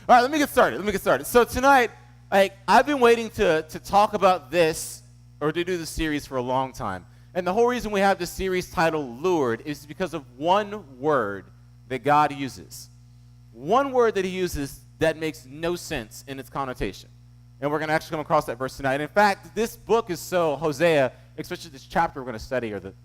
All right, let me get started. So tonight, I've been waiting to talk about this or to do this series for a long time. And the whole reason we have this series titled Lured is because of one word that God uses. One word that he uses that makes no sense in its connotation. And we're going to actually come across that verse tonight. In fact, this book is so, Hosea, especially this chapter we're going to study, or the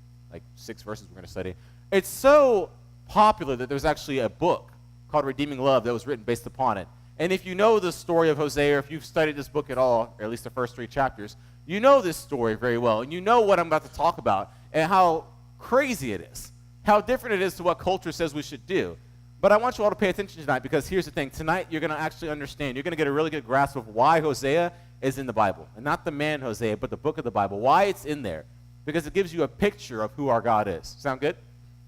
6 verses we're going to study, it's so popular that there's actually a book called Redeeming Love that was written based upon it. And if you know the story of Hosea, or if you've studied this book at all, or at least the first 3 chapters, you know this story very well. And you know what I'm about to talk about and how crazy it is, how different it is to what culture says we should do. But I want you all to pay attention tonight, because here's the thing. Tonight, you're going to actually understand. You're going to get a really good grasp of why Hosea is in the Bible. And not the man Hosea, but the book of the Bible. Why it's in there. Because it gives you a picture of who our God is. Sound good?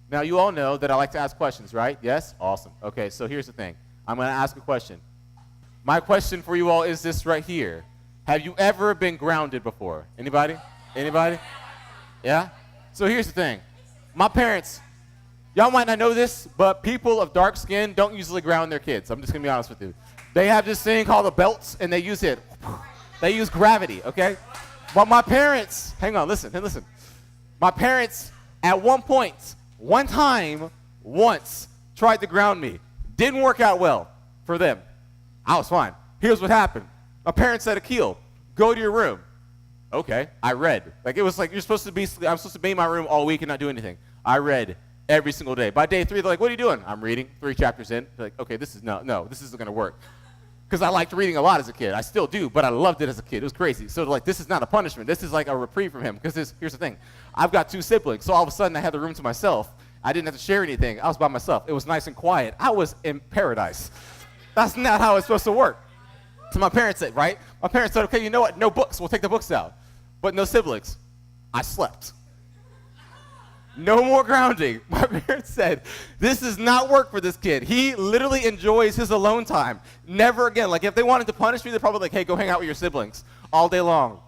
Now, you all know that I like to ask questions, right? Yes? Awesome. Okay, so here's the thing. I'm going to ask a question. My question for you all is this right here. Have you ever been grounded before? Anybody? Anybody? Yeah? So here's the thing. My parents, y'all might not know this, but people of dark skin don't usually ground their kids. I'm just going to be honest with you. They have this thing called the belts, and they use it. They use gravity, okay? But my parents, hang on, listen. My parents, at one time, once, tried to ground me. Didn't work out well for them. I was fine. Here's what happened. My parents said, Akil, go to your room. Okay, I read. It was like I'm supposed to be in my room all week and not do anything. I read every single day. By day 3, they're like, what are you doing? I'm reading 3 chapters in. They're like, okay, this isn't going to work. Because I liked reading a lot as a kid. I still do, but I loved it as a kid. It was crazy. So like, this is not a punishment. This is like a reprieve from him. Because here's the thing. I've got 2 siblings, so all of a sudden I had the room to myself. I didn't have to share anything. I was by myself. It was nice and quiet. I was in paradise. That's not how it's supposed to work. So my parents said, right? My parents said, okay, you know what? No books. We'll take the books out. But no siblings. I slept. No more grounding. My parents said, this does not work for this kid. He literally enjoys his alone time. Never again. Like, if they wanted to punish me, they're probably like, hey, go hang out with your siblings all day long.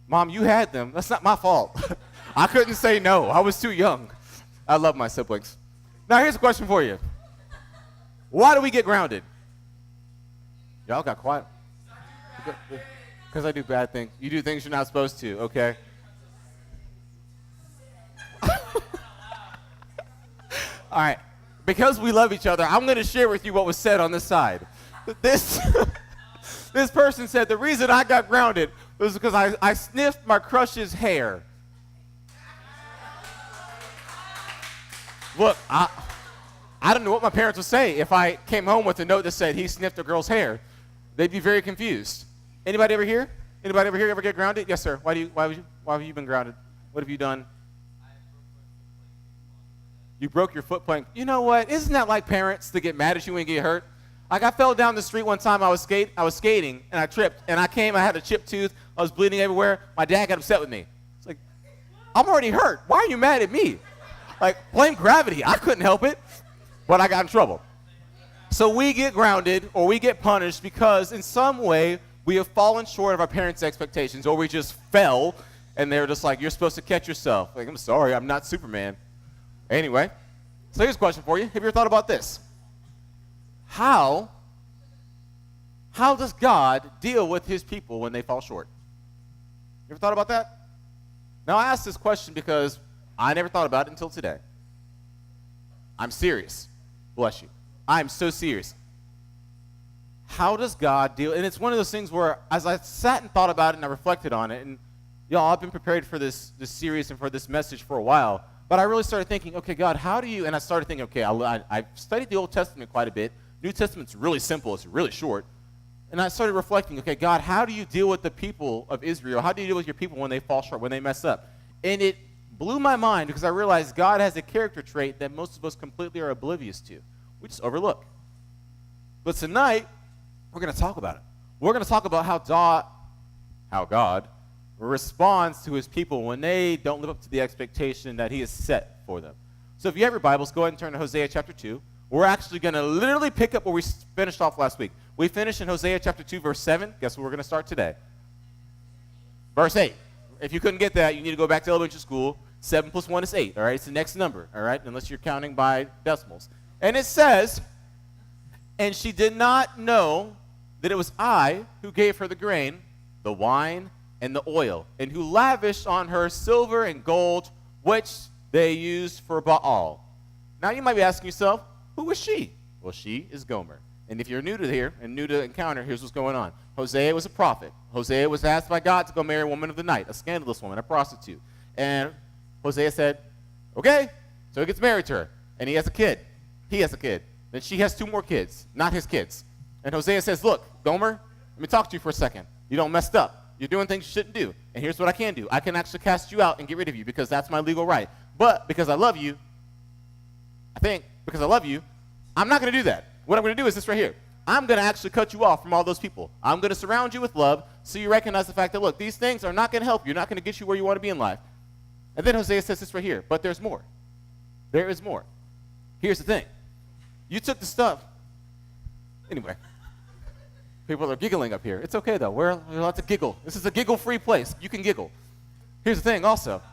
Mom, you had them. That's not my fault. I couldn't say no. I was too young. I love my siblings. Now, here's a question for you. Why do we get grounded? Y'all got quiet. Because I do bad things. You do things you're not supposed to, okay? All right. Because we love each other, I'm going to share with you what was said on this side. This person said the reason I got grounded was because I sniffed my crush's hair. Look, I don't know what my parents would say if I came home with a note that said he sniffed a girl's hair. They'd be very confused. Anybody ever here? Anybody ever get grounded? Yes, sir. Why have you been grounded? What have you done? You broke your foot playing. You know what? Isn't that like parents to get mad at you when you get hurt? Like, I fell down the street one time. I was skating and I tripped and I had a chipped tooth. I was bleeding everywhere. My dad got upset with me. It's like, I'm already hurt. Why are you mad at me? Like, blame gravity. I couldn't help it, but I got in trouble. So we get grounded or we get punished because in some way we have fallen short of our parents' expectations, or we just fell and they're just like, you're supposed to catch yourself. Like, I'm sorry, I'm not Superman. Anyway, so here's a question for you. Have you ever thought about this? How does God deal with his people when they fall short? You ever thought about that? Now, I ask this question because I never thought about it until today. I'm serious. Bless you. I'm so serious. How does God deal? And it's one of those things where as I sat and thought about it and I reflected on it, and y'all, I've been prepared for this series and for this message for a while, but I really started thinking, okay, God, how do you, and I started thinking, okay, I've studied the Old Testament quite a bit. New Testament's really simple. It's really short. And I started reflecting, okay, God, how do you deal with the people of Israel? How do you deal with your people when they fall short, when they mess up? And it blew my mind because I realized God has a character trait that most of us completely are oblivious to. We just overlook. But tonight, we're going to talk about it. We're going to talk about how God responds to his people when they don't live up to the expectation that he has set for them. So if you have your Bibles, go ahead and turn to Hosea chapter 2. We're actually going to literally pick up where we finished off last week. We finished in Hosea chapter 2, verse 7. Guess where we're going to start today? Verse 8. If you couldn't get that, you need to go back to elementary school. 7 plus 1 is 8, all right? It's the next number, all right? Unless you're counting by decimals. And it says, And she did not know that it was I who gave her the grain, the wine, and the oil, and who lavished on her silver and gold, which they used for Baal. Now you might be asking yourself, who is she? Well, she is Gomer. And if you're new to here and new to Encounter, here's what's going on. Hosea was a prophet. Hosea was asked by God to go marry a woman of the night, a scandalous woman, a prostitute. And Hosea said, okay. So he gets married to her, and he has a kid. He has a kid. Then she has 2 more kids, not his kids. And Hosea says, look, Gomer, let me talk to you for a second. You don't messed up. You're doing things you shouldn't do. And here's what I can do. I can actually cast you out and get rid of you because that's my legal right. But because I love you, I'm not going to do that. What I'm going to do is this right here. I'm going to actually cut you off from all those people. I'm going to surround you with love so you recognize the fact that, look, these things are not going to help you. You're not going to get you where you want to be in life. And then Hosea says this right here, but there's more. There is more. Here's the thing. You took the stuff. Anyway, people are giggling up here. It's okay, though. We're allowed to giggle. This is a giggle-free place. You can giggle. Here's the thing also.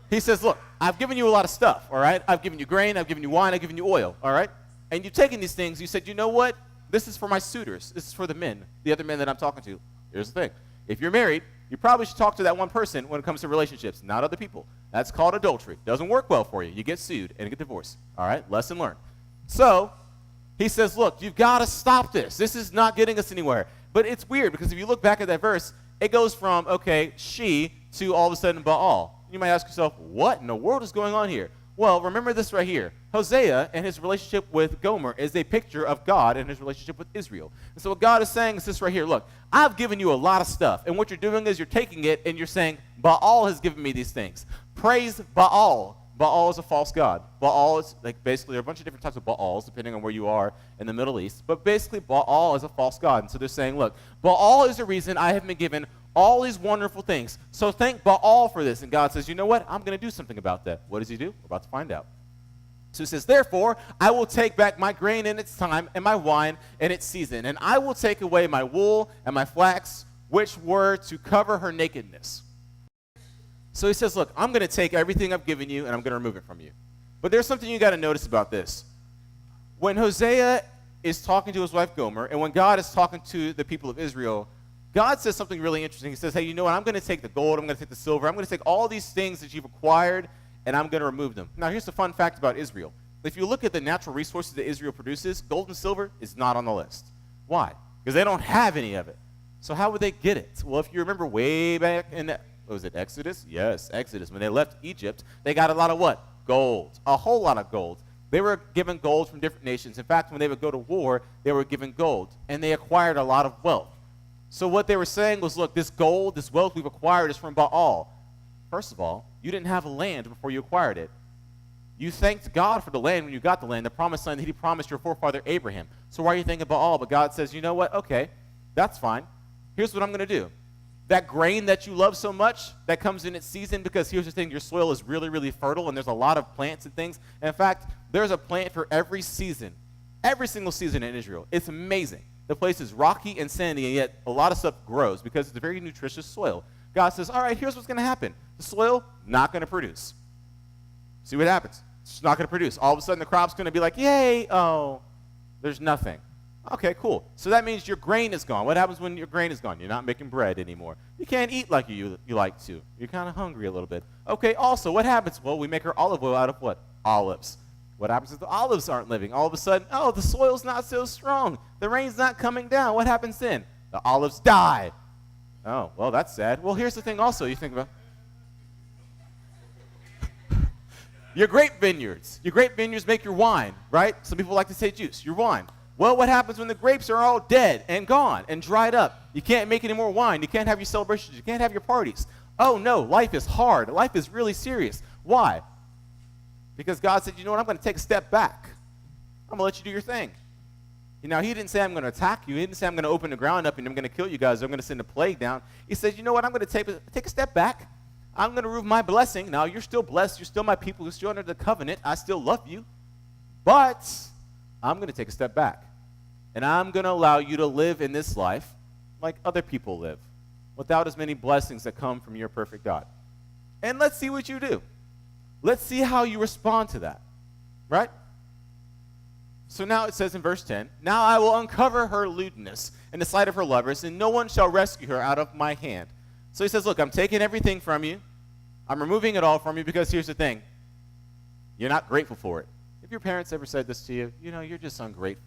He says, look, I've given you a lot of stuff, all right? I've given you grain, I've given you wine, I've given you oil, all right? And you've taken these things, you said, you know what? This is for my suitors. This is for the men, the other men that I'm talking to. Here's the thing. If you're married, you probably should talk to that one person when it comes to relationships, not other people. That's called adultery. Doesn't work well for you. You get sued and get divorced, all right? Lesson learned. So he says, look, you've got to stop this. This is not getting us anywhere. But it's weird because if you look back at that verse, it goes from, okay, she, to all of a sudden Baal. You might ask yourself, what in the world is going on here? Well, remember this right here. Hosea and his relationship with Gomer is a picture of God and his relationship with Israel. And so what God is saying is this right here. Look, I've given you a lot of stuff. And what you're doing is you're taking it and you're saying, Baal has given me these things. Praise Baal. Baal is a false god. Baal is, like, basically, there are a bunch of different types of Baals, depending on where you are in the Middle East. But basically, Baal is a false god. And so they're saying, look, Baal is the reason I have been given all these wonderful things. So thank Baal for this. And God says, you know what? I'm going to do something about that. What does he do? We're about to find out. So he says, therefore, I will take back my grain in its time and my wine in its season. And I will take away my wool and my flax, which were to cover her nakedness. So he says, look, I'm going to take everything I've given you and I'm going to remove it from you. But there's something you got to notice about this. When Hosea is talking to his wife Gomer, and when God is talking to the people of Israel, God says something really interesting. He says, hey, you know what? I'm going to take the gold, I'm going to take the silver, I'm going to take all these things that you've acquired, and I'm going to remove them. Now, here's the fun fact about Israel. If you look at the natural resources that Israel produces, gold and silver is not on the list. Why? Because they don't have any of it. So how would they get it? Well, if you remember way back in, what was it, Exodus? Yes, Exodus. When they left Egypt, they got a lot of what? Gold. A whole lot of gold. They were given gold from different nations. In fact, when they would go to war, they were given gold, and they acquired a lot of wealth. So what they were saying was, look, this gold, this wealth we've acquired is from Baal. First of all, you didn't have land before you acquired it. You thanked God for the land when you got the land, the promised land that he promised your forefather Abraham. So why are you thinking Baal? But God says, you know what? Okay, that's fine. Here's what I'm going to do. That grain that you love so much, that comes in its season, because here's the thing, your soil is really, really fertile, and there's a lot of plants and things. And in fact, there's a plant for every season, every single season in Israel. It's amazing. The place is rocky and sandy, and yet a lot of stuff grows because it's a very nutritious soil. God says, all right, here's what's going to happen. The soil, not going to produce. See what happens. It's not going to produce. All of a sudden, the crop's going to be like, yay, oh, there's nothing. Okay, cool. So that means your grain is gone. What happens when your grain is gone? You're not making bread anymore. You can't eat like you like to. You're kind of hungry a little bit. Okay, also, what happens? Well, we make our olive oil out of what? Olives. What happens if the olives aren't living? All of a sudden, oh, the soil's not so strong. The rain's not coming down. What happens then? The olives die. Oh, well, that's sad. Well, here's the thing also you think about. Your grape vineyards. Your grape vineyards make your wine, right? Some people like to say juice, your wine. Well, what happens when the grapes are all dead and gone and dried up? You can't make any more wine. You can't have your celebrations. You can't have your parties. Oh, no, life is hard. Life is really serious. Why? Because God said, you know what, I'm going to take a step back. I'm going to let you do your thing. You know, he didn't say I'm going to attack you. He didn't say I'm going to open the ground up and I'm going to kill you guys. I'm going to send a plague down. He said, you know what, I'm going to take a step back. I'm going to remove my blessing. Now, you're still blessed. You're still my people. You're still under the covenant. I still love you. But I'm going to take a step back. And I'm going to allow you to live in this life like other people live, without as many blessings that come from your perfect God. And let's see what you do. Let's see how you respond to that, right? So now it says in verse 10, now I will uncover her lewdness in the sight of her lovers, and no one shall rescue her out of my hand. So he says, look, I'm taking everything from you. I'm removing it all from you because here's the thing. You're not grateful for it. If your parents ever said this to you, you're just ungrateful.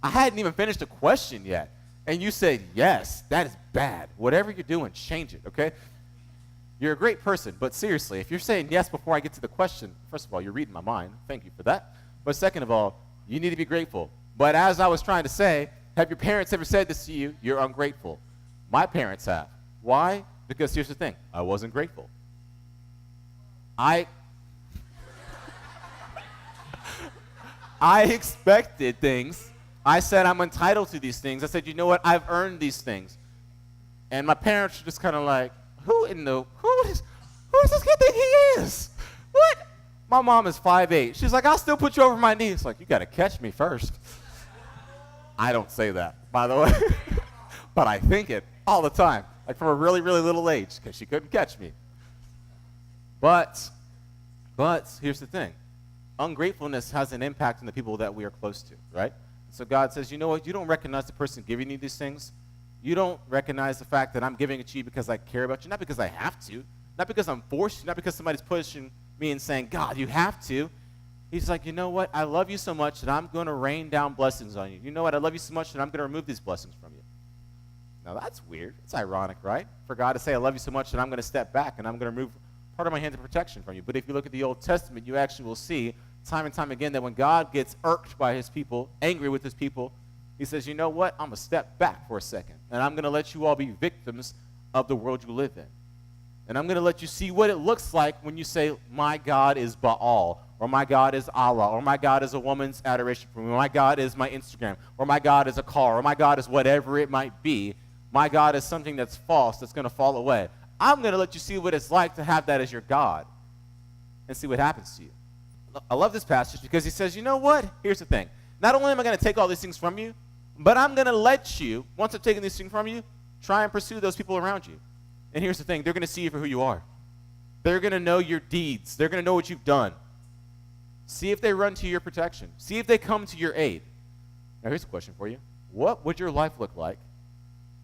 I hadn't even finished the question yet, and you said, yes, that is bad. Whatever you're doing, change it, okay? You're a great person, but seriously, if you're saying yes before I get to the question, first of all, you're reading my mind. Thank you for that. But second of all, you need to be grateful. But as I was trying to say, have your parents ever said this to you? You're ungrateful. My parents have. Why? Because here's the thing. I wasn't grateful. I expected things. I said I'm entitled to these things. I said, you know what? I've earned these things. And my parents were just kind of like, who does this kid think he is? What? My mom is 5'8". She's like, I'll still put you over my knees. Like, you got to catch me first. I don't say that, by the way. But I think it all the time, like from a really, really little age, because she couldn't catch me. But here's the thing. Ungratefulness has an impact on the people that we are close to, right? So God says, you know what? You don't recognize the person giving you these things. You don't recognize the fact that I'm giving it to you because I care about you, not because I have to, not because I'm forced to, not because somebody's pushing me and saying, God, you have to. He's like, you know what? I love you so much that I'm going to rain down blessings on you. You know what? I love you so much that I'm going to remove these blessings from you. Now, that's weird. It's ironic, right? For God to say, I love you so much that I'm going to step back and I'm going to remove part of my hand of protection from you. But if you look at the Old Testament, you actually will see time and time again that when God gets irked by his people, angry with his people, he says, you know what? I'm going to step back for a second, and I'm going to let you all be victims of the world you live in. And I'm going to let you see what it looks like when you say, my God is Baal, or my God is Allah, or my God is a woman's adoration for me, or my God is my Instagram, or my God is a car, or my God is whatever it might be. My God is something that's false, that's going to fall away. I'm going to let you see what it's like to have that as your God and see what happens to you. I love this passage because he says, you know what? Here's the thing. Not only am I going to take all these things from you, but I'm going to let you, once I've taken these things from you, try and pursue those people around you. And here's the thing. They're going to see you for who you are. They're going to know your deeds. They're going to know what you've done. See if they run to your protection. See if they come to your aid. Now, here's a question for you. What would your life look like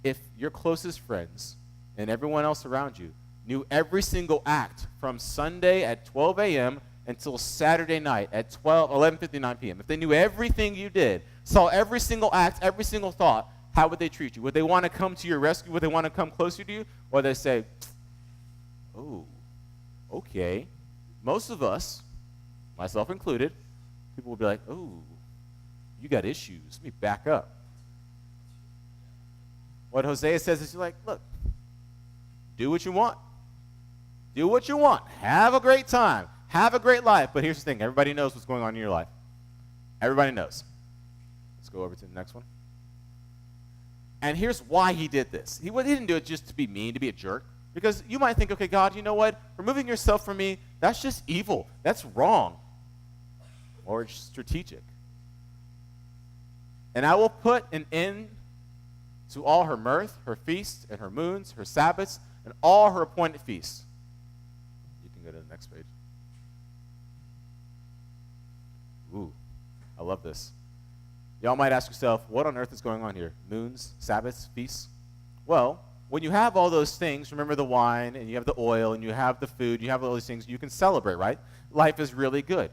if your closest friends and everyone else around you knew every single act from Sunday at 12 a.m. until Saturday night at 11:59 p.m.? If they knew everything you did, saw every single act, every single thought, how would they treat you? Would they want to come to your rescue? Would they want to come closer to you? Or would they say, oh, okay. Most of us, myself included, people would be like, oh, you got issues. Let me back up. What Hosea says is, like, look, do what you want. Do what you want. Have a great time. Have a great life. But here's the thing. Everybody knows what's going on in your life. Everybody knows. Let's go over to the next one. And here's why he did this. He didn't do it just to be mean, to be a jerk. Because you might think, okay, God, you know what? Removing yourself from me, that's just evil. That's wrong. Or it's strategic. And I will put an end to all her mirth, her feasts, and her moons, her Sabbaths, and all her appointed feasts. You can go to the next page. Ooh, I love this. Y'all might ask yourself, what on earth is going on here? Moons, Sabbaths, feasts? Well, when you have all those things, remember the wine, and you have the oil, and you have the food, you have all these things, you can celebrate, right? Life is really good.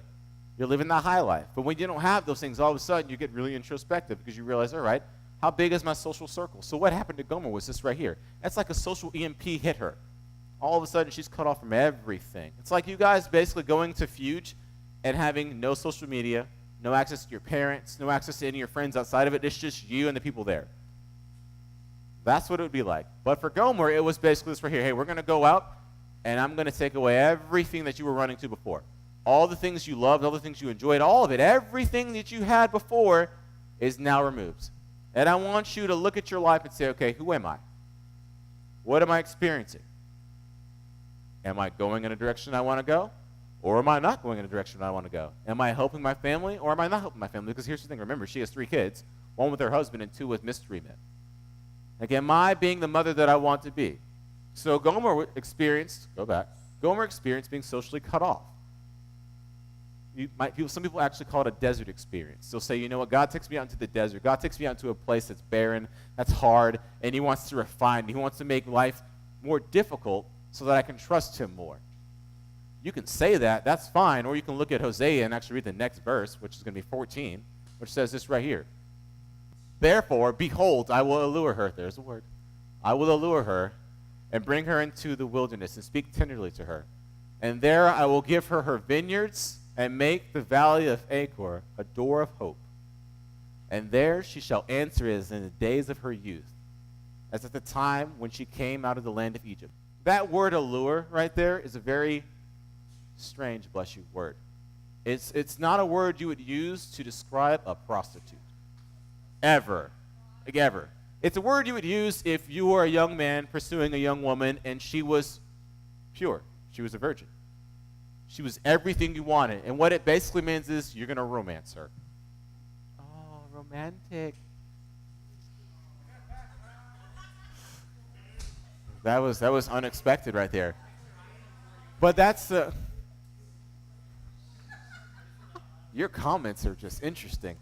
You're living the high life. But when you don't have those things, all of a sudden you get really introspective because you realize, all right, how big is my social circle? So what happened to Gomer was this right here. That's like a social EMP hit her. All of a sudden she's cut off from everything. It's like you guys basically going to Fuge and having no social media, no access to your parents, no access to any of your friends outside of it. It's just you and the people there. That's what it would be like. But for Gomer, it was basically this right here. Hey, we're going to go out, and I'm going to take away everything that you were running to before. All the things you loved, all the things you enjoyed, all of it, everything that you had before is now removed. And I want you to look at your life and say, okay, who am I? What am I experiencing? Am I going in a direction I want to go? Or am I not going in a direction I want to go? Am I helping my family, or am I not helping my family? Because here's the thing. Remember, she has 3 kids, 1 with her husband and 2 with mystery men. Like, am I being the mother that I want to be? So Gomer experienced being socially cut off. Some people actually call it a desert experience. They'll say, you know what, God takes me out into the desert. God takes me out into a place that's barren, that's hard, and he wants to refine me. He wants to make life more difficult so that I can trust him more. You can say that, that's fine, or you can look at Hosea and actually read the next verse, which is going to be 14, which says this right here. Therefore, behold, I will allure her. There's the word. I will allure her and bring her into the wilderness and speak tenderly to her. And there I will give her her vineyards and make the valley of Achor a door of hope. And there she shall answer as in the days of her youth, as at the time when she came out of the land of Egypt. That word allure right there is a very strange, bless you, word. It's not a word you would use to describe a prostitute. Ever. Like ever. It's a word you would use if you were a young man pursuing a young woman and she was pure. She was a virgin. She was everything you wanted. And what it basically means is you're going to romance her. Oh, romantic. That was unexpected right there. But that's your comments are just interesting.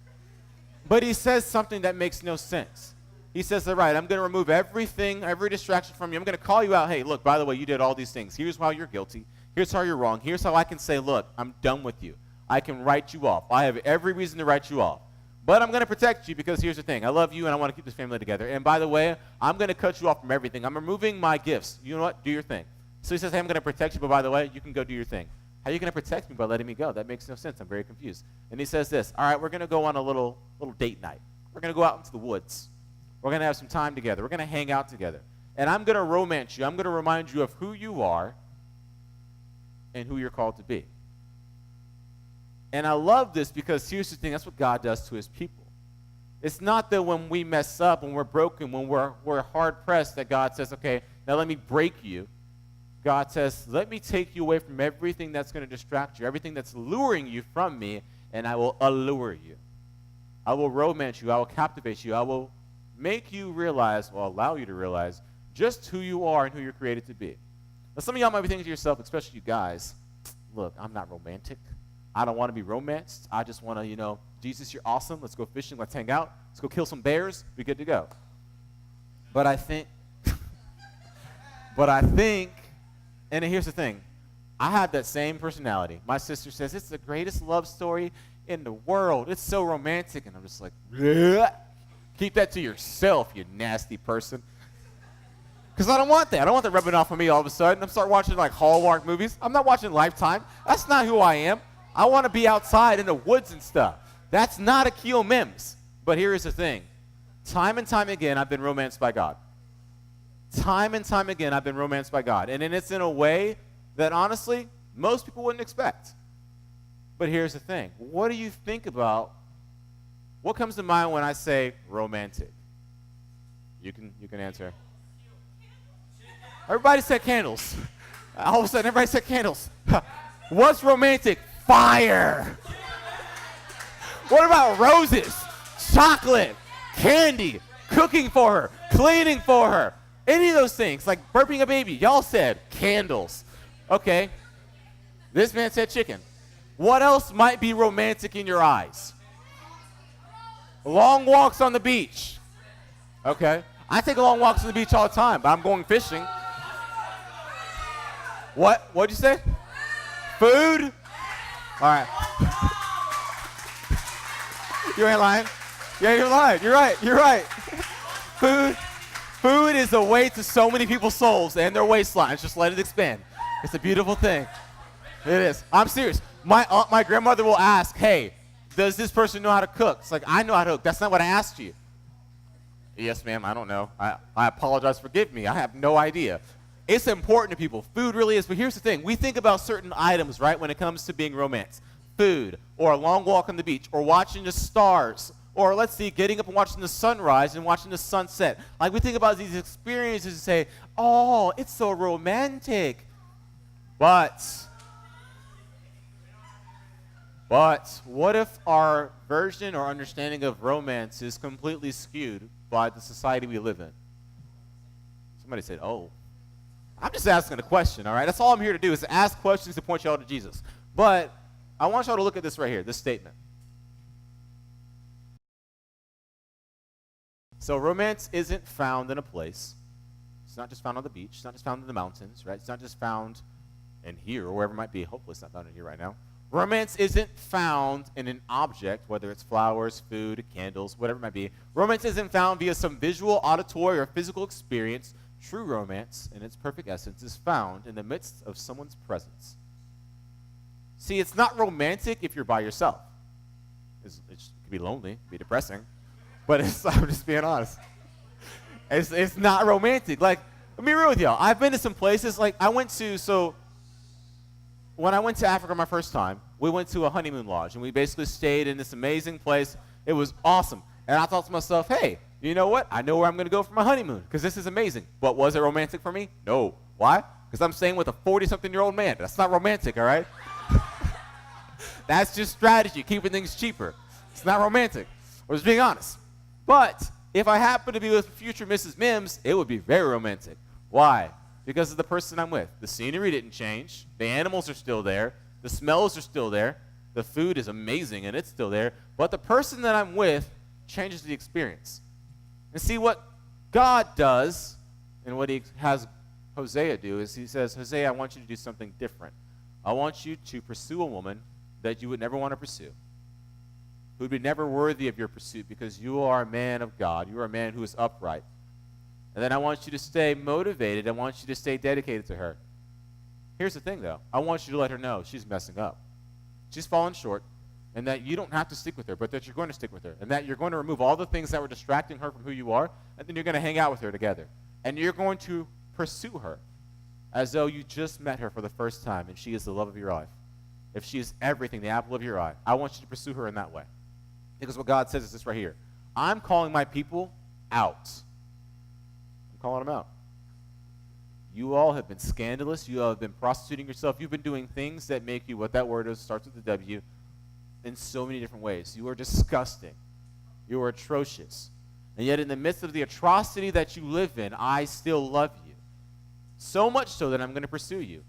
But he says something that makes no sense. He says, all right, I'm going to remove everything, every distraction from you. I'm going to call you out. Hey, look, by the way, you did all these things. Here's why you're guilty. Here's how you're wrong. Here's how I can say, look, I'm done with you. I can write you off. I have every reason to write you off. But I'm going to protect you because here's the thing. I love you and I want to keep this family together. And by the way, I'm going to cut you off from everything. I'm removing my gifts. You know what? Do your thing. So he says, hey, I'm going to protect you, but by the way, you can go do your thing. How are you going to protect me by letting me go? That makes no sense. I'm very confused. And he says this, all right, we're going to go on a little date night. We're going to go out into the woods. We're going to have some time together. We're going to hang out together. And I'm going to romance you. I'm going to remind you of who you are and who you're called to be. And I love this because here's the thing. That's what God does to his people. It's not that when we mess up, when we're broken, when we're hard-pressed, that God says, okay, now let me break you. God says, let me take you away from everything that's going to distract you, everything that's luring you from me, and I will allure you. I will romance you. I will captivate you. I will make you realize, or allow you to realize, just who you are and who you're created to be. Now, some of y'all might be thinking to yourself, especially you guys, look, I'm not romantic. I don't want to be romanced. I just want to, Jesus, you're awesome. Let's go fishing. Let's hang out. Let's go kill some bears. Be good to go. But I think, and here's the thing. I have that same personality. My sister says, it's the greatest love story in the world. It's so romantic. And I'm just like, bleh. Keep that to yourself, you nasty person. Because I don't want that. I don't want that rubbing off on me all of a sudden. I'm start watching like Hallmark movies. I'm not watching Lifetime. That's not who I am. I want to be outside in the woods and stuff. That's not Akil Mims. But here is the thing. Time and time again, I've been romanced by God. Time and time again, I've been romanced by God. And it's in a way that, honestly, most people wouldn't expect. But here's the thing. What do you think about, what comes to mind when I say romantic? You can answer. Everybody said candles. All of a sudden, everybody said candles. What's romantic? Fire. What about roses, chocolate, candy, cooking for her, cleaning for her? Any of those things, like burping a baby. Y'all said candles. Okay. This man said chicken. What else might be romantic in your eyes? Long walks on the beach. Okay. I take long walks on the beach all the time, but I'm going fishing. What'd you say? Food? All right. You ain't lying. Yeah, you're lying. You're right. Food is a way to so many people's souls and their waistlines. Just let it expand. It's a beautiful thing. It is. I'm serious. My grandmother will ask, hey, does this person know how to cook? It's like, I know how to cook. That's not what I asked you. Yes, ma'am, I don't know. I apologize. Forgive me. I have no idea. It's important to people. Food really is. But here's the thing. We think about certain items, right, when it comes to being romance. Food, or a long walk on the beach, or watching the stars, or let's see, getting up and watching the sunrise and watching the sunset. Like, we think about these experiences and say, oh, it's so romantic. But what if our version or understanding of romance is completely skewed by the society we live in? Somebody said, oh. I'm just asking a question, all right? That's all I'm here to do is to ask questions to point you all to Jesus. But I want y'all to look at this right here, this statement. So romance isn't found in a place. It's not just found on the beach. It's not just found in the mountains, right? It's not just found in here or wherever it might be. Hopefully it's not found in here right now. Romance isn't found in an object, whether it's flowers, food, candles, whatever it might be. Romance isn't found via some visual, auditory, or physical experience. True romance, in its perfect essence, is found in the midst of someone's presence. See, it's not romantic if you're by yourself. It could be lonely, it could be depressing, but I'm just being honest. It's not romantic. Like, let me be real with y'all. I've been to some places, like when I went to Africa my first time, we went to a honeymoon lodge, and we basically stayed in this amazing place. It was awesome. And I thought to myself, hey, you know what? I know where I'm going to go for my honeymoon, because this is amazing. But was it romantic for me? No. Why? Because I'm staying with a 40-something-year-old man. That's not romantic, all right? That's just strategy, keeping things cheaper. It's not romantic. I was being honest. But if I happen to be with future Mrs. Mims, it would be very romantic. Why? Because of the person I'm with. The scenery didn't change. The animals are still there. The smells are still there. The food is amazing, and it's still there. But the person that I'm with changes the experience. And see, what God does, and what he has Hosea do, is he says, Hosea, I want you to do something different. I want you to pursue a woman that you would never want to pursue, who would be never worthy of your pursuit, because you are a man of God. You are a man who is upright. And then I want you to stay motivated. I want you to stay dedicated to her. Here's the thing, though. I want you to let her know she's messing up. She's fallen short, and that you don't have to stick with her, but that you're going to stick with her, and that you're going to remove all the things that were distracting her from who you are, and then you're going to hang out with her together. And you're going to pursue her as though you just met her for the first time, and she is the love of your life. If she is everything, the apple of your eye, I want you to pursue her in that way. Because what God says is this right here. I'm calling my people out. I'm calling them out. You all have been scandalous. You all have been prostituting yourself. You've been doing things that make you what that word is, starts with a W, in so many different ways. You are disgusting. You are atrocious. And yet in the midst of the atrocity that you live in, I still love you. So much so that I'm going to pursue you.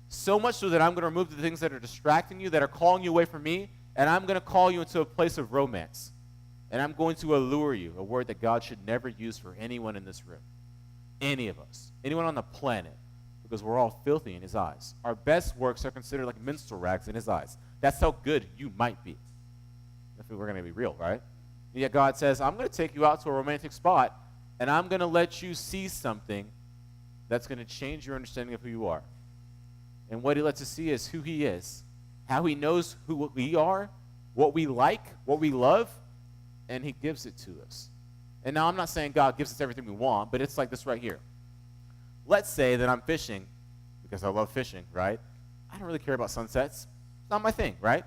So much so that I'm going to remove the things that are distracting you, that are calling you away from me, and I'm going to call you into a place of romance. And I'm going to allure you, a word that God should never use for anyone in this room. Any of us. Anyone on the planet. Because we're all filthy in his eyes. Our best works are considered like minstrel rags in his eyes. That's how good you might be. If we're going to be real, right? And yet God says, I'm going to take you out to a romantic spot, and I'm going to let you see something that's going to change your understanding of who you are. And what he lets us see is who he is, how he knows who we are, what we like, what we love, and he gives it to us. And now I'm not saying God gives us everything we want, but it's like this right here. Let's say that I'm fishing, because I love fishing, right? I don't really care about sunsets. It's not my thing, right?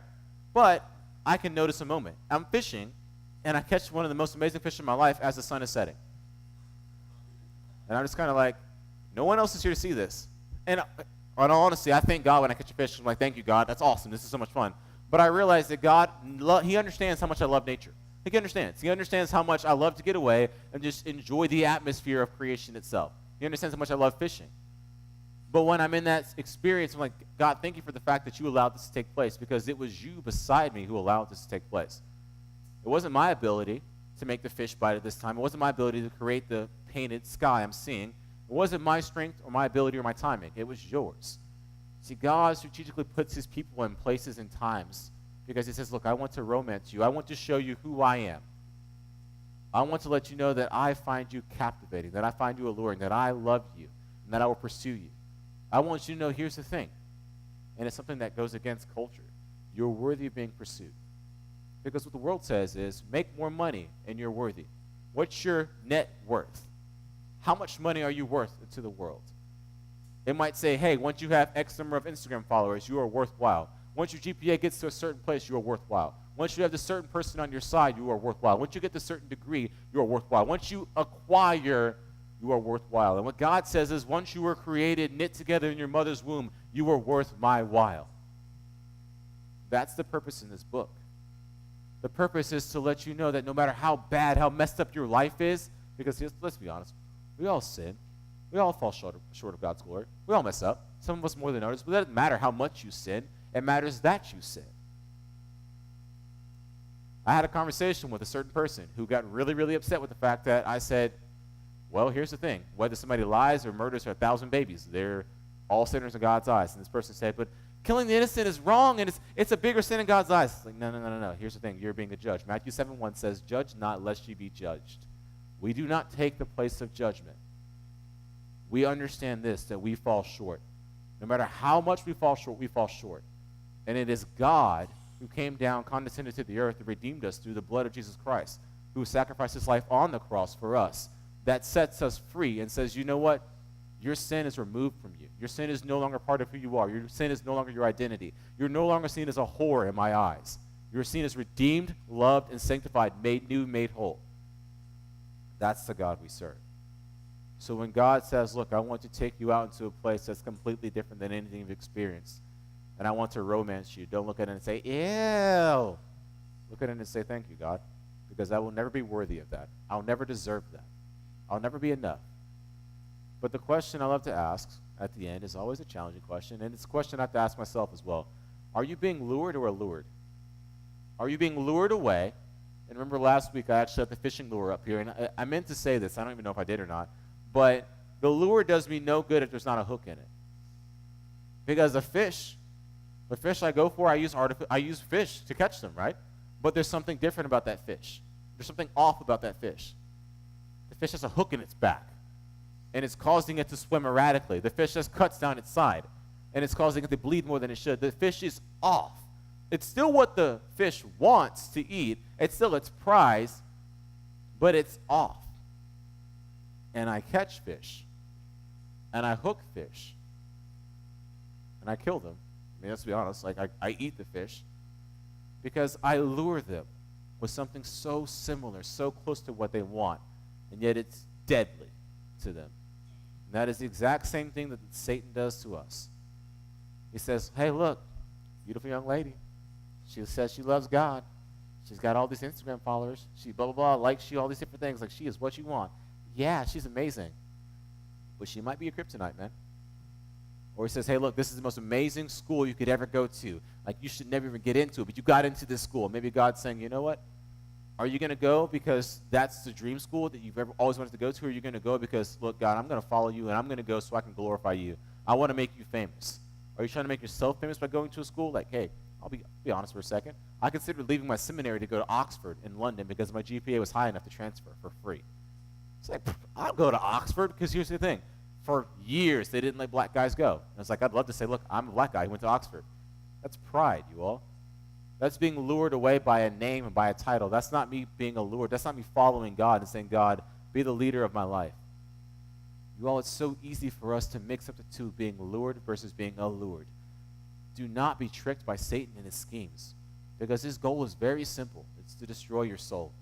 But I can notice a moment. I'm fishing, and I catch one of the most amazing fish in my life as the sun is setting. And I'm just kind of like, no one else is here to see this. And in all honesty, I thank God when I catch a fish. I'm like, thank you, God. That's awesome. This is so much fun. But I realize that God, he understands how much I love nature. He understands. He understands how much I love to get away and just enjoy the atmosphere of creation itself. He understands how much I love fishing. But when I'm in that experience, I'm like, God, thank you for the fact that you allowed this to take place, because it was you beside me who allowed this to take place. It wasn't my ability to make the fish bite at this time. It wasn't my ability to create the painted sky I'm seeing. It wasn't my strength or my ability or my timing. It was yours. See, God strategically puts his people in places and times because he says, look, I want to romance you. I want to show you who I am. I want to let you know that I find you captivating, that I find you alluring, that I love you, and that I will pursue you. I want you to know, here's the thing, and it's something that goes against culture. You're worthy of being pursued. Because what the world says is, make more money and you're worthy. What's your net worth? How much money are you worth to the world? It might say, hey, once you have X number of Instagram followers, you are worthwhile. Once your GPA gets to a certain place, you are worthwhile. Once you have this certain person on your side, you are worthwhile. Once you get this certain degree, you are worthwhile. Once you acquire, you are worthwhile. And what God says is, once you were created, knit together in your mother's womb, you are worth my while. That's the purpose in this book. The purpose is to let you know that no matter how bad, how messed up your life is, because let's be honest, we all sin. We all fall short of God's glory. We all mess up. Some of us more than others, but it doesn't matter how much you sin. It matters that you sin. I had a conversation with a certain person who got really, really upset with the fact that I said, well, here's the thing. Whether somebody lies or murders 1,000 babies, they're all sinners in God's eyes. And this person said, but killing the innocent is wrong, and it's a bigger sin in God's eyes. It's like, no. Here's the thing. You're being a judge. Matthew 7:1 says, judge not, lest ye be judged. We do not take the place of judgment. We understand this, that we fall short. No matter how much we fall short, we fall short. And it is God who came down, condescended to the earth, and redeemed us through the blood of Jesus Christ, who sacrificed his life on the cross for us. That sets us free and says, you know what? Your sin is removed from you. Your sin is no longer part of who you are. Your sin is no longer your identity. You're no longer seen as a whore in my eyes. You're seen as redeemed, loved, and sanctified, made new, made whole. That's the God we serve. So when God says, look, I want to take you out into a place that's completely different than anything you've experienced, and I want to romance you, don't look at it and say, ew. Look at it and say, thank you, God, because I will never be worthy of that. I'll never deserve that. I'll never be enough. But the question I love to ask at the end is always a challenging question, and it's a question I have to ask myself as well. Are you being lured or allured? Are you being lured away? And remember last week I actually had the fishing lure up here, and I meant to say this. I don't even know if I did or not. But the lure does me no good if there's not a hook in it. Because the fish I go for, I use fish to catch them, right? But there's something different about that fish. There's something off about that fish. The fish has a hook in its back, and it's causing it to swim erratically. The fish just cuts down its side, and it's causing it to bleed more than it should. The fish is off. It's still what the fish wants to eat. It's still its prize, but it's off. And I catch fish, and I hook fish, and I kill them. I mean, let's be honest, like I eat the fish because I lure them with something so similar, so close to what they want, and yet it's deadly to them. And that is the exact same thing that Satan does to us. He says, hey, look, beautiful young lady. She says she loves God. She's got all these Instagram followers. She blah, blah, blah, likes you, all these different things. Like, she is what you want. Yeah, she's amazing. But she might be a kryptonite, man. Or he says, hey, look, this is the most amazing school you could ever go to. Like, you should never even get into it, but you got into this school. Maybe God's saying, you know what? Are you going to go because that's the dream school that you've always wanted to go to, or are you going to go because, look, God, I'm going to follow you, and I'm going to go so I can glorify you. I want to make you famous. Are you trying to make yourself famous by going to a school? Like, hey, I'll be honest for a second. I considered leaving my seminary to go to Oxford in London because my GPA was high enough to transfer for free. It's like, I'll go to Oxford because here's the thing. For years, they didn't let black guys go. And it's like, I'd love to say, look, I'm a black guy who went to Oxford. That's pride, you all. That's being lured away by a name and by a title. That's not me being allured. That's not me following God and saying, God, be the leader of my life. You all, it's so easy for us to mix up the two, being lured versus being allured. Do not be tricked by Satan and his schemes, because his goal is very simple. It's to destroy your soul.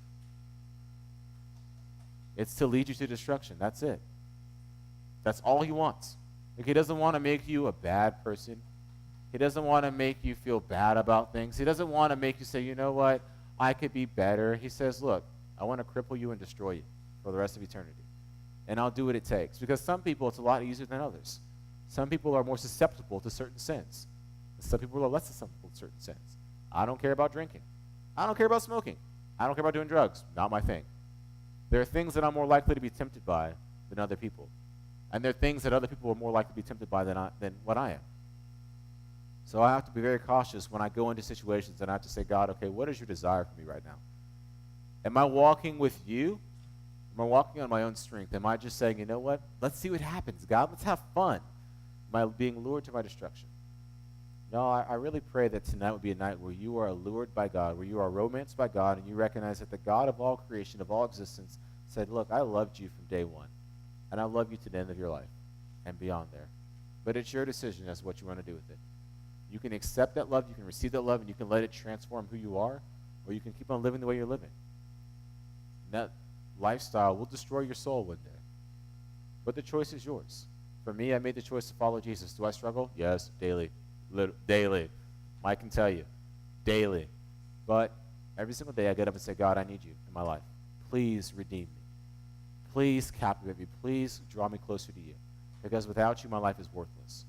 It's to lead you to destruction. That's it. That's all he wants. Like, he doesn't want to make you a bad person. He doesn't want to make you feel bad about things. He doesn't want to make you say, you know what, I could be better. He says, look, I want to cripple you and destroy you for the rest of eternity. And I'll do what it takes. Because some people, it's a lot easier than others. Some people are more susceptible to certain sins. Some people are less susceptible to certain sins. I don't care about drinking. I don't care about smoking. I don't care about doing drugs. Not my thing. There are things that I'm more likely to be tempted by than other people. And there are things that other people are more likely to be tempted by than what I am. So I have to be very cautious when I go into situations, and I have to say, God, okay, what is your desire for me right now? Am I walking with you? Am I walking on my own strength? Am I just saying, you know what? Let's see what happens, God. Let's have fun. Am I being lured to my destruction? No, I really pray that tonight would be a night where you are allured by God, where you are romanced by God, and you recognize that the God of all creation, of all existence, said, look, I loved you from day one, and I love you to the end of your life and beyond there. But it's your decision as to what you want to do with it. You can accept that love, you can receive that love, and you can let it transform who you are, or you can keep on living the way you're living. And that lifestyle will destroy your soul one day. But the choice is yours. For me, I made the choice to follow Jesus. Do I struggle? Yes, daily. Daily. Mike can tell you. Daily. But every single day I get up and say, God, I need you in my life. Please redeem me. Please captivate me. Please draw me closer to you. Because without you, my life is worthless.